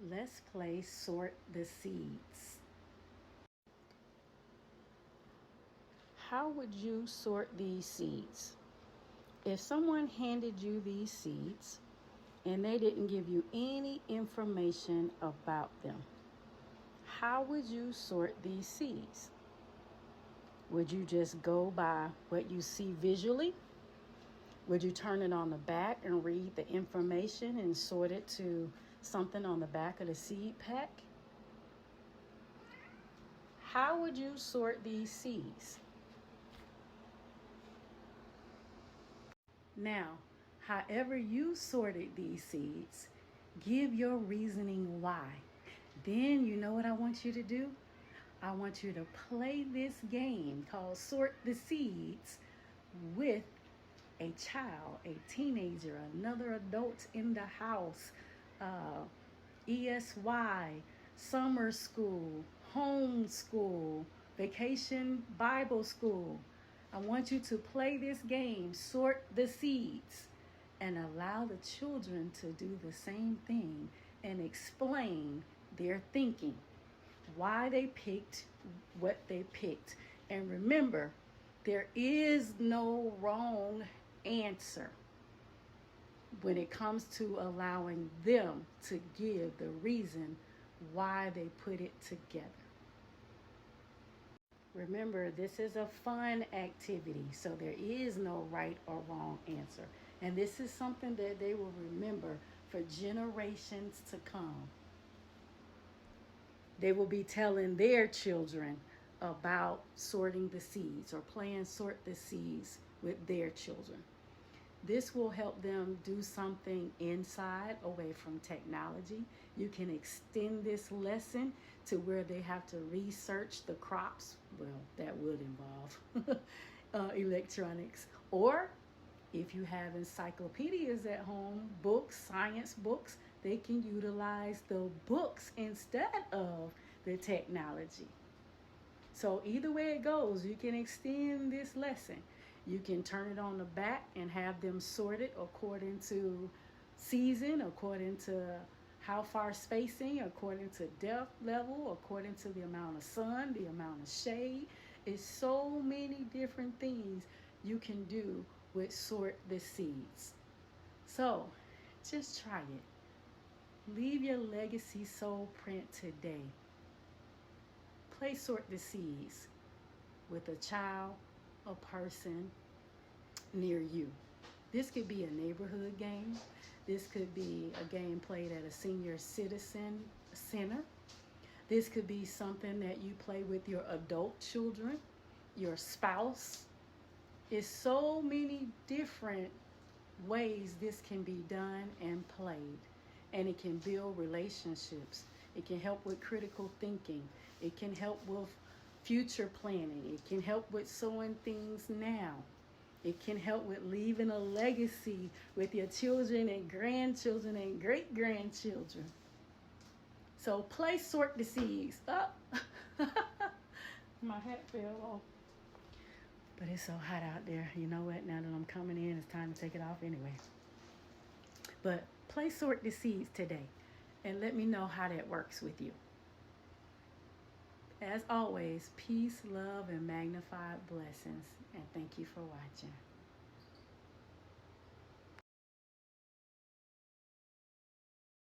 Let's play sort the seeds. How would you sort these seeds? If someone handed you these seeds and they didn't give you any information about them, how would you sort these seeds? Would you just go by what you see visually? Would you turn it on the back and read the information and sort it to something on the back of the seed pack? How would you sort these seeds? Now, however you sorted these seeds, give your reasoning why. Then you know what I want you to do? I want you to play this game called Sort the Seeds with a child, a teenager, another adult in the house, ESY, summer school, homeschool, vacation Bible school. I want you to play this game, Sort the Seeds, and allow the children to do the same thing and explain their thinking, why they picked what they picked. And remember, there is no wrong answer when it comes to allowing them to give the reason why they put it together. Remember, this is a fun activity, so there is no right or wrong answer. And this is something that they will remember for generations to come. They will be telling their children about sorting the seeds or playing sort the seeds with their children. This will help them do something inside, away from technology. You can extend this lesson to where they have to research the crops. Well, that would involve electronics. Or if you have encyclopedias at home, books, science books, they can utilize the books instead of the technology. So either way it goes, you can extend this lesson. You can turn it on the back and have them sorted according to season, according to how far spacing, according to depth level, according to the amount of sun, the amount of shade. It's so many different things you can do with sort the seeds. So just try it. Leave your legacy soul print today. Play sort the seeds with a child, a person near you. This could be a neighborhood game. This could be a game played at a senior citizen center. This could be something that you play with your adult children, your spouse. It's so many different ways this can be done and played. And it can build relationships. It can help with critical thinking. It can help with future planning. It can help with sowing things now. It can help with leaving a legacy with your children and grandchildren and great-grandchildren. So play sort the seeds. Oh. My hat fell off. But it's so hot out there. You know what? Now that I'm coming in, it's time to take it off anyway. But play sort the seeds today and let me know how that works with you. As always, peace, love, and magnified blessings. And thank you for watching.